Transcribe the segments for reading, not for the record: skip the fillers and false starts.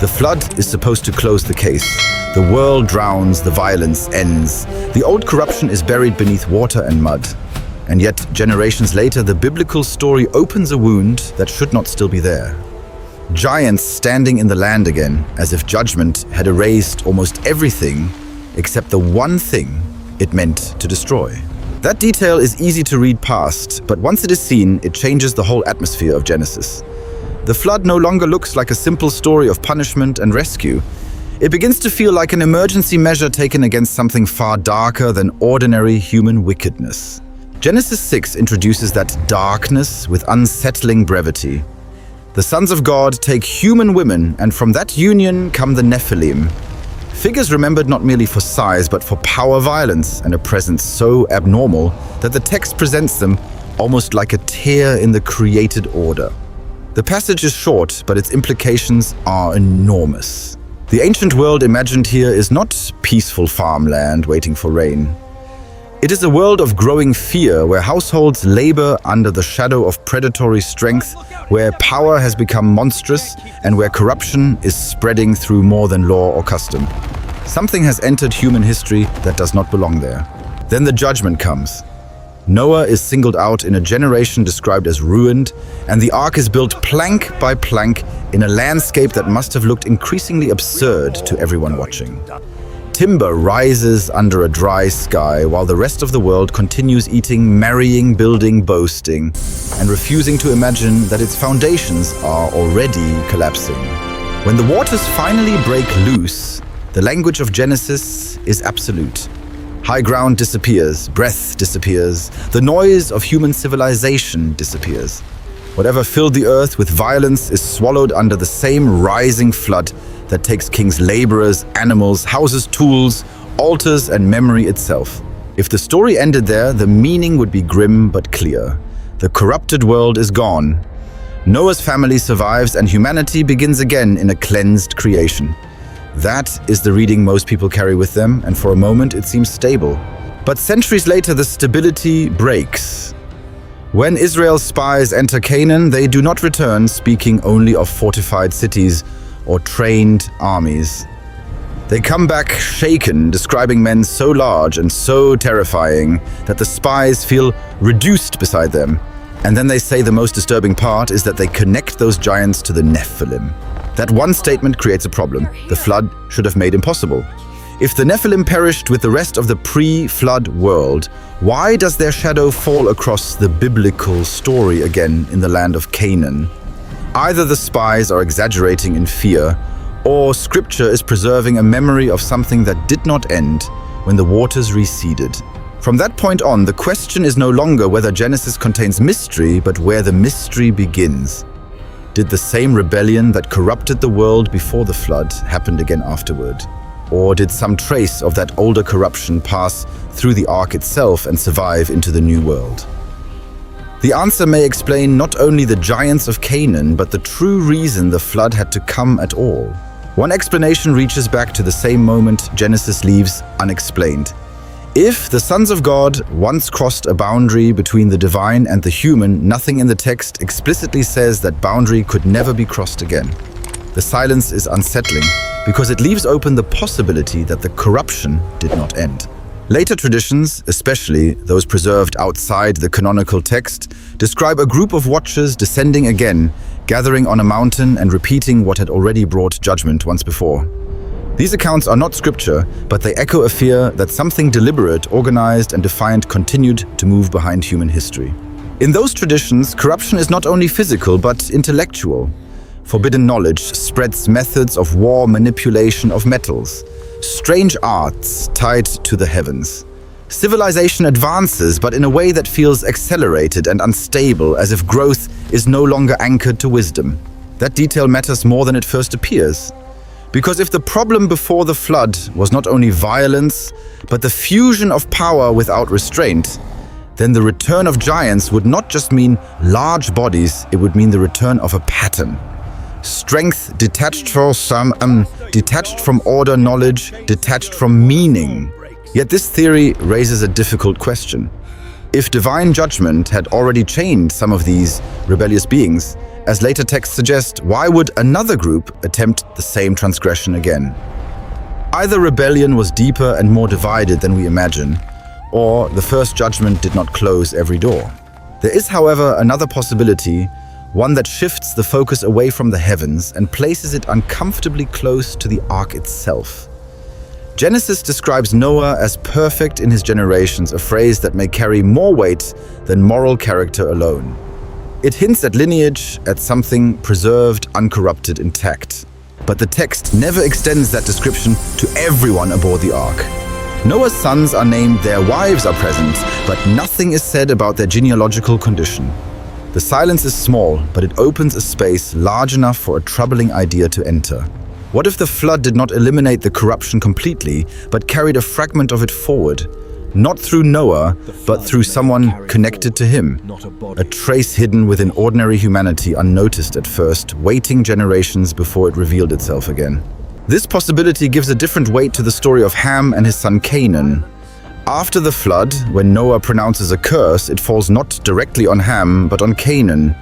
flood is supposed to close the case. The world drowns, the violence ends. The old corruption is buried beneath water and mud. And yet, generations later, the biblical story opens a wound that should not still be there. Giants standing in the land again, as if judgment had erased almost everything except the one thing it meant to destroy. That detail is easy to read past, but once it is seen, it changes the whole atmosphere of Genesis. The flood no longer looks like a simple story of punishment and rescue. It begins to feel like an emergency measure taken against something far darker than ordinary human wickedness. Genesis 6 introduces that darkness with unsettling brevity. The sons of God take human women, and from that union come the Nephilim. Figures remembered not merely for size, but for power, violence, and a presence so abnormal that the text presents them almost like a tear in the created order. The passage is short, but its implications are enormous. The ancient world imagined here is not peaceful farmland waiting for rain. It is a world of growing fear, where households labor under the shadow of predatory strength, where power has become monstrous, and where corruption is spreading through more than law or custom. Something has entered human history that does not belong there. Then the judgment comes. Noah is singled out in a generation described as ruined, and the ark is built plank by plank in a landscape that must have looked increasingly absurd to everyone watching. Timber rises under a dry sky while the rest of the world continues eating, marrying, building, boasting, and refusing to imagine that its foundations are already collapsing. When the waters finally break loose, the language of Genesis is absolute. High ground disappears, breath disappears, the noise of human civilization disappears. Whatever filled the earth with violence is swallowed under the same rising flood that takes kings' laborers, animals, houses, tools, altars, and memory itself. If the story ended there, the meaning would be grim but clear. The corrupted world is gone. Noah's family survives, and humanity begins again in a cleansed creation. That is the reading most people carry with them, and for a moment it seems stable. But centuries later, the stability breaks. When Israel's spies enter Canaan, they do not return speaking only of fortified cities or trained armies. They come back shaken, describing men so large and so terrifying that the spies feel reduced beside them. And then they say the most disturbing part is that they connect those giants to the Nephilim. That one statement creates a problem the flood should have made impossible. If the Nephilim perished with the rest of the pre-flood world, why does their shadow fall across the biblical story again in the land of Canaan? Either the spies are exaggerating in fear, or Scripture is preserving a memory of something that did not end when the waters receded. From that point on, the question is no longer whether Genesis contains mystery, but where the mystery begins. Did the same rebellion that corrupted the world before the flood happen again afterward? Or did some trace of that older corruption pass through the ark itself and survive into the new world? The answer may explain not only the giants of Canaan, but the true reason the flood had to come at all. One explanation reaches back to the same moment Genesis leaves unexplained. If the sons of God once crossed a boundary between the divine and the human, nothing in the text explicitly says that boundary could never be crossed again. The silence is unsettling because it leaves open the possibility that the corruption did not end. Later traditions, especially those preserved outside the canonical text, describe a group of watchers descending again, gathering on a mountain and repeating what had already brought judgment once before. These accounts are not scripture, but they echo a fear that something deliberate, organized, and defiant continued to move behind human history. In those traditions, corruption is not only physical but intellectual. Forbidden knowledge spreads methods of war, manipulation of metals, strange arts tied to the heavens. Civilization advances, but in a way that feels accelerated and unstable, as if growth is no longer anchored to wisdom. That detail matters more than it first appears. Because if the problem before the flood was not only violence, but the fusion of power without restraint, then the return of giants would not just mean large bodies, it would mean the return of a pattern. Strength detached from order, knowledge detached from meaning. Yet this theory raises a difficult question. If divine judgment had already chained some of these rebellious beings, As later texts suggest, why would another group attempt the same transgression again? Either rebellion was deeper and more divided than we imagine, or the first judgment did not close every door. There is, however, another possibility, one that shifts the focus away from the heavens and places it uncomfortably close to the ark itself. Genesis describes Noah as perfect in his generations, a phrase that may carry more weight than moral character alone. It hints at lineage, at something preserved, uncorrupted, intact. But the text never extends that description to everyone aboard the ark. Noah's sons are named, their wives are present, but nothing is said about their genealogical condition. The silence is small, but it opens a space large enough for a troubling idea to enter. What if the flood did not eliminate the corruption completely, but carried a fragment of it forward? Not through Noah, but through someone connected to him. A trace hidden within ordinary humanity, unnoticed at first, waiting generations before it revealed itself again. This possibility gives a different weight to the story of Ham and his son Canaan. After the flood, when Noah pronounces a curse, it falls not directly on Ham, but on Canaan.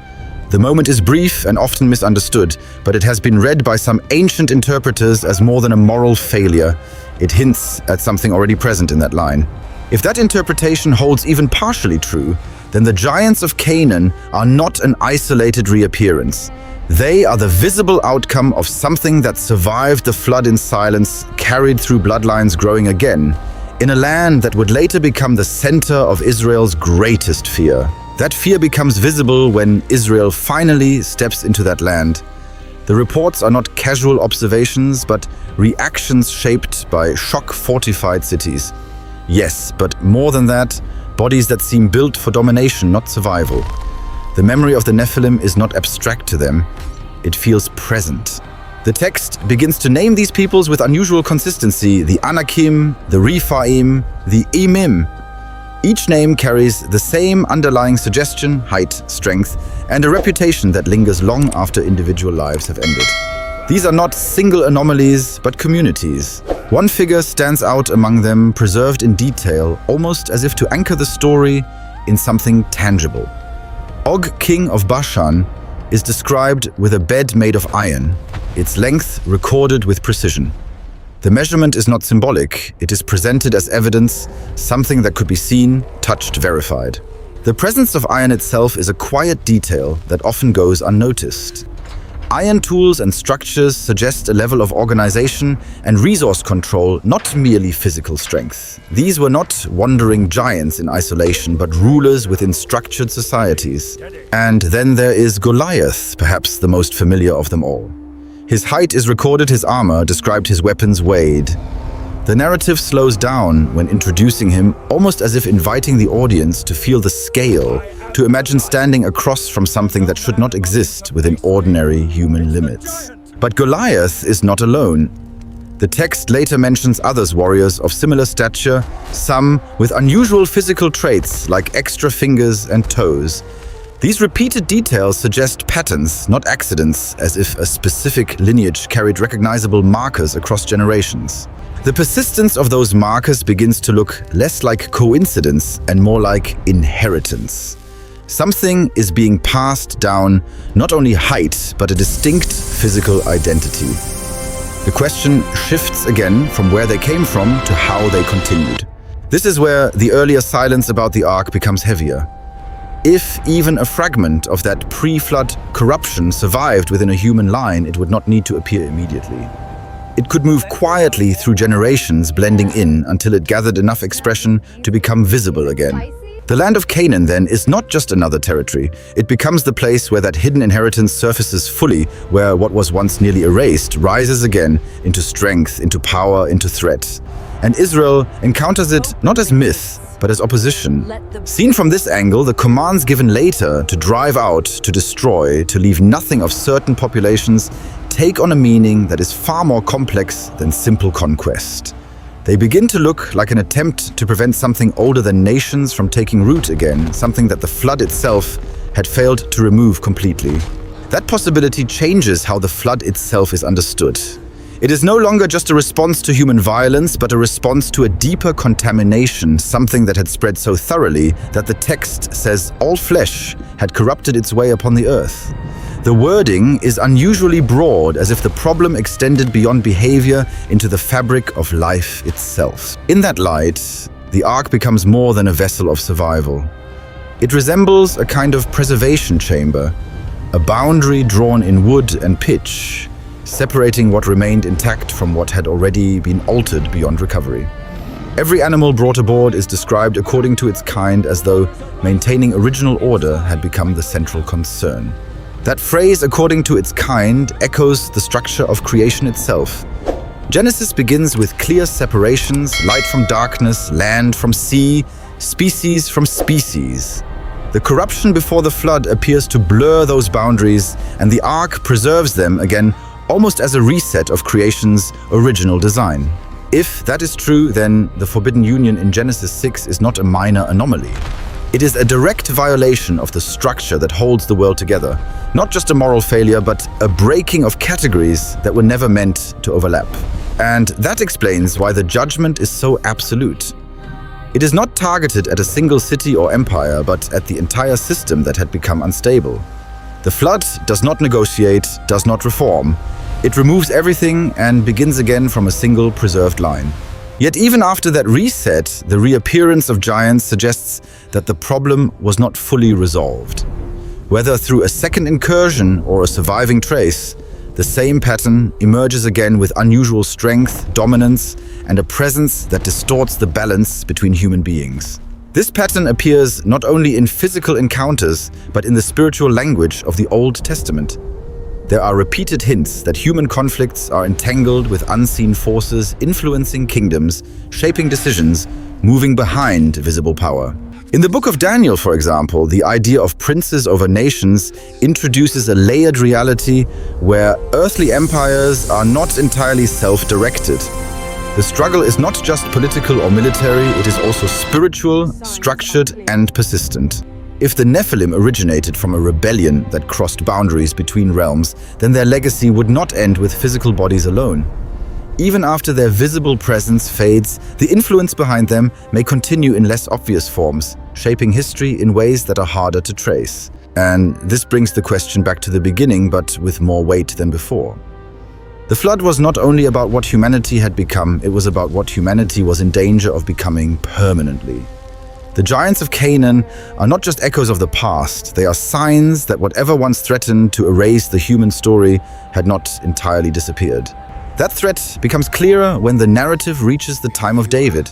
The moment is brief and often misunderstood, but it has been read by some ancient interpreters as more than a moral failure. It hints at something already present in that line. If that interpretation holds even partially true, then the giants of Canaan are not an isolated reappearance. They are the visible outcome of something that survived the flood in silence, carried through bloodlines growing again, in a land that would later become the center of Israel's greatest fear. That fear becomes visible when Israel finally steps into that land. The reports are not casual observations, but reactions shaped by shock-fortified cities. Yes, but more than that, bodies that seem built for domination, not survival. The memory of the Nephilim is not abstract to them, it feels present. The text begins to name these peoples with unusual consistency: the Anakim, the Rephaim, the Emim. Each name carries the same underlying suggestion, height, strength, and a reputation that lingers long after individual lives have ended. These are not single anomalies, but communities. One figure stands out among them, preserved in detail, almost as if to anchor the story in something tangible. Og, king of Bashan, is described with a bed made of iron, its length recorded with precision. The measurement is not symbolic, it is presented as evidence, something that could be seen, touched, verified. The presence of iron itself is a quiet detail that often goes unnoticed. Iron tools and structures suggest a level of organization and resource control, not merely physical strength. These were not wandering giants in isolation, but rulers within structured societies. And then there is Goliath, perhaps the most familiar of them all. His height is recorded, his armor described, his weapons weighed. The narrative slows down when introducing him, almost as if inviting the audience to feel the scale, to imagine standing across from something that should not exist within ordinary human limits. But Goliath is not alone. The text later mentions others warriors of similar stature, some with unusual physical traits like extra fingers and toes. These repeated details suggest patterns, not accidents, as if a specific lineage carried recognizable markers across generations. The persistence of those markers begins to look less like coincidence and more like inheritance. Something is being passed down, not only height, but a distinct physical identity. The question shifts again from where they came from to how they continued. This is where the earlier silence about the ark becomes heavier. If even a fragment of that pre-flood corruption survived within a human line, it would not need to appear immediately. It could move quietly through generations, blending in until it gathered enough expression to become visible again. The land of Canaan, then, is not just another territory. It becomes the place where that hidden inheritance surfaces fully, where what was once nearly erased rises again into strength, into power, into threat. And Israel encounters it not as myth, but as opposition. Seen from this angle, the commands given later to drive out, to destroy, to leave nothing of certain populations take on a meaning that is far more complex than simple conquest. They begin to look like an attempt to prevent something older than nations from taking root again, something that the flood itself had failed to remove completely. That possibility changes how the flood itself is understood. It is no longer just a response to human violence, but a response to a deeper contamination, something that had spread so thoroughly that the text says all flesh had corrupted its way upon the earth. The wording is unusually broad, as if the problem extended beyond behavior into the fabric of life itself. In that light, the Ark becomes more than a vessel of survival. It resembles a kind of preservation chamber, a boundary drawn in wood and pitch, separating what remained intact from what had already been altered beyond recovery. Every animal brought aboard is described according to its kind, as though maintaining original order had become the central concern. That phrase, according to its kind, echoes the structure of creation itself. Genesis begins with clear separations, light from darkness, land from sea, species from species. The corruption before the flood appears to blur those boundaries, and the Ark preserves them again, almost as a reset of creation's original design. If that is true, then the forbidden union in Genesis 6 is not a minor anomaly. It is a direct violation of the structure that holds the world together, not just a moral failure, but a breaking of categories that were never meant to overlap. And that explains why the judgment is so absolute. It is not targeted at a single city or empire, but at the entire system that had become unstable. The flood does not negotiate, does not reform. It removes everything and begins again from a single preserved line. Yet even after that reset, the reappearance of giants suggests that the problem was not fully resolved. Whether through a second incursion or a surviving trace, the same pattern emerges again with unusual strength, dominance, and a presence that distorts the balance between human beings. This pattern appears not only in physical encounters, but in the spiritual language of the Old Testament. There are repeated hints that human conflicts are entangled with unseen forces influencing kingdoms, shaping decisions, moving behind visible power. In the book of Daniel, for example, the idea of princes over nations introduces a layered reality where earthly empires are not entirely self-directed. The struggle is not just political or military, it is also spiritual, structured, and persistent. If the Nephilim originated from a rebellion that crossed boundaries between realms, then their legacy would not end with physical bodies alone. Even after their visible presence fades, the influence behind them may continue in less obvious forms, shaping history in ways that are harder to trace. And this brings the question back to the beginning, but with more weight than before. The flood was not only about what humanity had become, it was about what humanity was in danger of becoming permanently. The giants of Canaan are not just echoes of the past, they are signs that whatever once threatened to erase the human story had not entirely disappeared. That threat becomes clearer when the narrative reaches the time of David.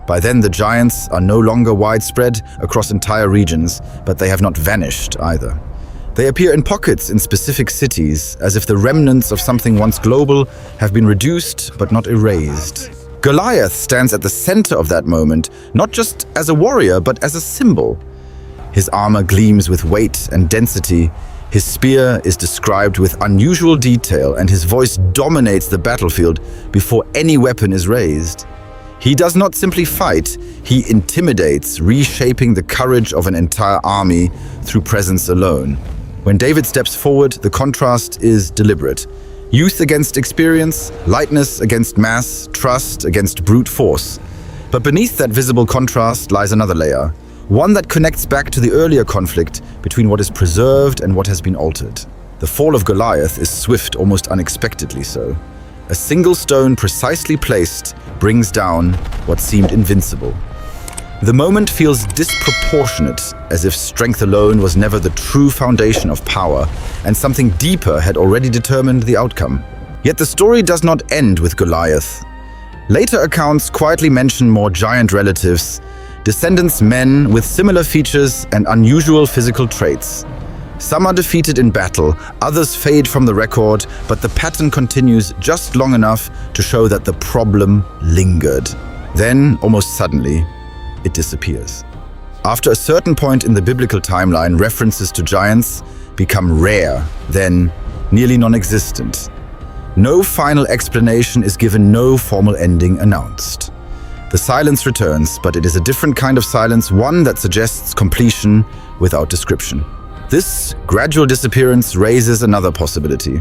By then, the giants are no longer widespread across entire regions, but they have not vanished either. They appear in pockets in specific cities, as if the remnants of something once global have been reduced but not erased. Goliath stands at the center of that moment, not just as a warrior, but as a symbol. His armor gleams with weight and density, his spear is described with unusual detail, and his voice dominates the battlefield before any weapon is raised. He does not simply fight, he intimidates, reshaping the courage of an entire army through presence alone. When David steps forward, the contrast is deliberate. Youth against experience, lightness against mass, trust against brute force. But beneath that visible contrast lies another layer, one that connects back to the earlier conflict between what is preserved and what has been altered. The fall of Goliath is swift, almost unexpectedly so. A single stone precisely placed brings down what seemed invincible. The moment feels disproportionate, as if strength alone was never the true foundation of power, and something deeper had already determined the outcome. Yet the story does not end with Goliath. Later accounts quietly mention more giant relatives, descendants men with similar features and unusual physical traits. Some are defeated in battle, others fade from the record, but the pattern continues just long enough to show that the problem lingered. Then, almost suddenly, it disappears. After a certain point in the biblical timeline, references to giants become rare, then nearly non-existent. No final explanation is given, no formal ending announced. The silence returns, but it is a different kind of silence, one that suggests completion without description. This gradual disappearance raises another possibility.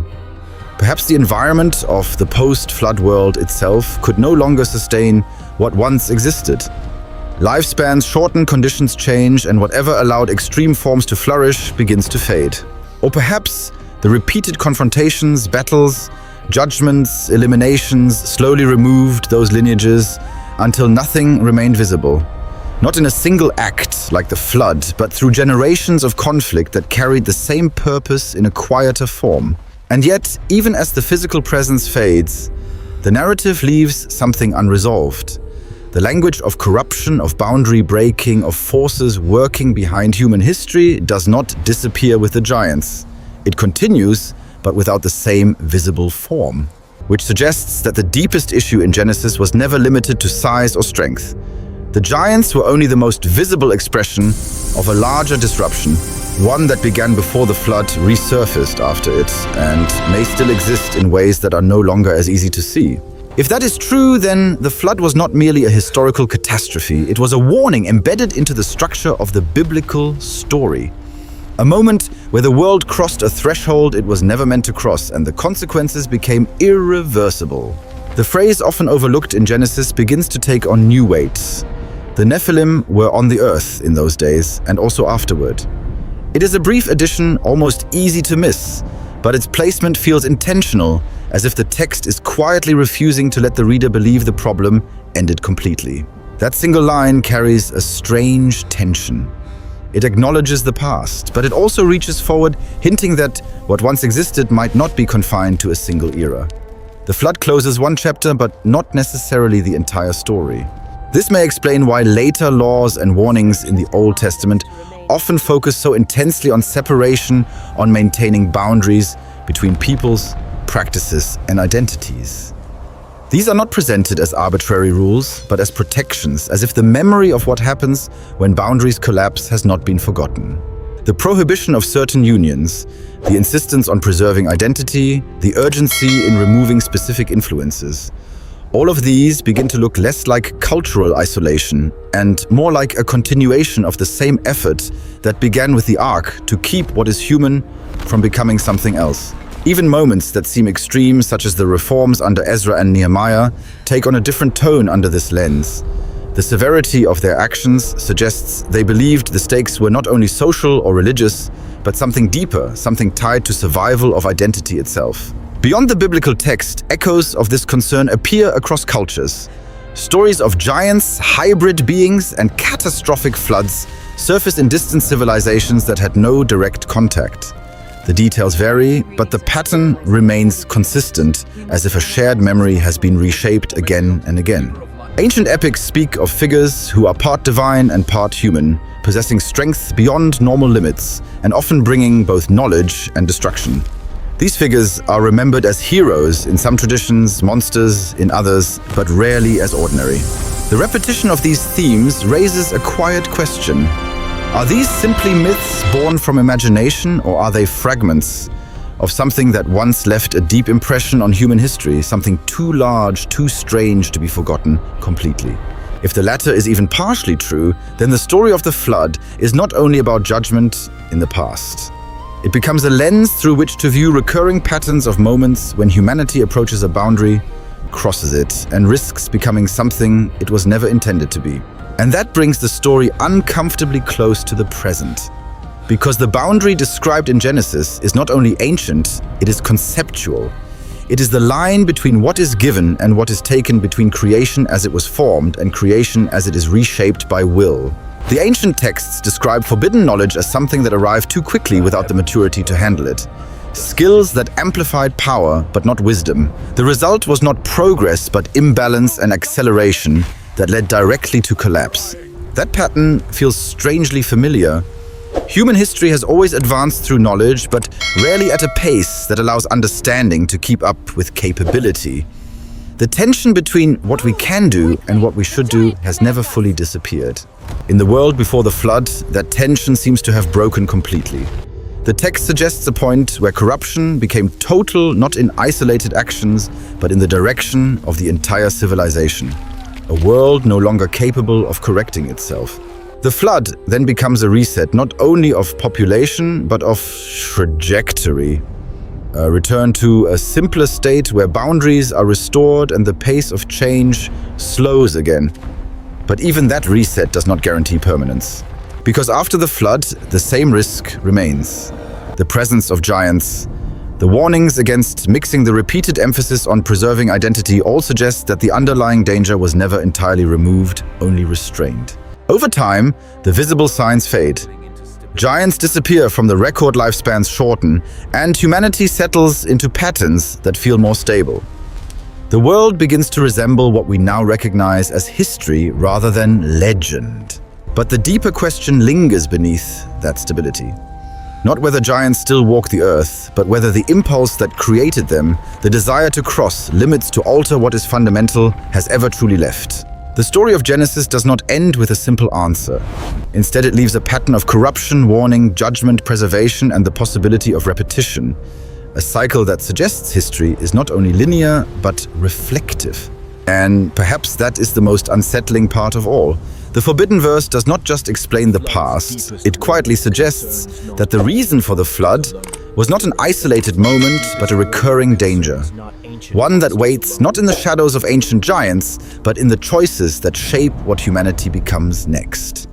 Perhaps the environment of the post-flood world itself could no longer sustain what once existed. Lifespans shorten, conditions change, and whatever allowed extreme forms to flourish begins to fade. Or perhaps the repeated confrontations, battles, judgments, eliminations slowly removed those lineages until nothing remained visible. Not in a single act like the flood, but through generations of conflict that carried the same purpose in a quieter form. And yet, even as the physical presence fades, the narrative leaves something unresolved. The language of corruption, of boundary breaking, of forces working behind human history does not disappear with the giants. It continues, but without the same visible form, which suggests that the deepest issue in Genesis was never limited to size or strength. The giants were only the most visible expression of a larger disruption, one that began before the flood resurfaced after it, and may still exist in ways that are no longer as easy to see. If that is true, then the flood was not merely a historical catastrophe, it was a warning embedded into the structure of the biblical story. A moment where the world crossed a threshold it was never meant to cross, and the consequences became irreversible. The phrase often overlooked in Genesis begins to take on new weight. The Nephilim were on the earth in those days, and also afterward. It is a brief addition, almost easy to miss, but its placement feels intentional, as if the text is quietly refusing to let the reader believe the problem ended completely. That single line carries a strange tension. It acknowledges the past, but it also reaches forward, hinting that what once existed might not be confined to a single era. The flood closes one chapter, but not necessarily the entire story. This may explain why later laws and warnings in the Old Testament often focus so intensely on separation, on maintaining boundaries between peoples, practices, and identities. These are not presented as arbitrary rules, but as protections, as if the memory of what happens when boundaries collapse has not been forgotten. The prohibition of certain unions, the insistence on preserving identity, the urgency in removing specific influences, all of these begin to look less like cultural isolation and more like a continuation of the same effort that began with the Ark to keep what is human from becoming something else. Even moments that seem extreme, such as the reforms under Ezra and Nehemiah, take on a different tone under this lens. The severity of their actions suggests they believed the stakes were not only social or religious, but something deeper, something tied to survival of identity itself. Beyond the biblical text, echoes of this concern appear across cultures. Stories of giants, hybrid beings, and catastrophic floods surface in distant civilizations that had no direct contact. The details vary, but the pattern remains consistent, as if a shared memory has been reshaped again and again. Ancient epics speak of figures who are part divine and part human, possessing strength beyond normal limits, and often bringing both knowledge and destruction. These figures are remembered as heroes in some traditions, monsters in others, but rarely as ordinary. The repetition of these themes raises a quiet question. Are these simply myths born from imagination, or are they fragments of something that once left a deep impression on human history, something too large, too strange to be forgotten completely? If the latter is even partially true, then the story of the flood is not only about judgment in the past. It becomes a lens through which to view recurring patterns of moments when humanity approaches a boundary, crosses it, and risks becoming something it was never intended to be. And that brings the story uncomfortably close to the present. Because the boundary described in Genesis is not only ancient, it is conceptual. It is the line between what is given and what is taken, between creation as it was formed and creation as it is reshaped by will. The ancient texts describe forbidden knowledge as something that arrived too quickly without the maturity to handle it. Skills that amplified power, but not wisdom. The result was not progress, but imbalance and acceleration that led directly to collapse. That pattern feels strangely familiar. Human history has always advanced through knowledge, but rarely at a pace that allows understanding to keep up with capability. The tension between what we can do and what we should do has never fully disappeared. In the world before the flood, that tension seems to have broken completely. The text suggests a point where corruption became total, not in isolated actions, but in the direction of the entire civilization. A world no longer capable of correcting itself. The flood then becomes a reset not only of population, but of trajectory. A return to a simpler state where boundaries are restored and the pace of change slows again. But even that reset does not guarantee permanence. Because after the flood, the same risk remains. the presence of giants. The warnings against mixing the repeated emphasis on preserving identity all suggest that the underlying danger was never entirely removed, only restrained. Over time, the visible signs fade. Giants disappear from the record lifespans shorten, and humanity settles into patterns that feel more stable. The world begins to resemble what we now recognize as history rather than legend. But the deeper question lingers beneath that stability. Not whether giants still walk the earth, but whether the impulse that created them, the desire to cross limits to alter what is fundamental, has ever truly left. The story of Genesis does not end with a simple answer. Instead, it leaves a pattern of corruption, warning, judgment, preservation, and the possibility of repetition. A cycle that suggests history is not only linear, but reflective. And perhaps that is the most unsettling part of all. The Forbidden Verse does not just explain the past, it quietly suggests that the reason for the flood was not an isolated moment, but a recurring danger. One that waits not in the shadows of ancient giants, but in the choices that shape what humanity becomes next.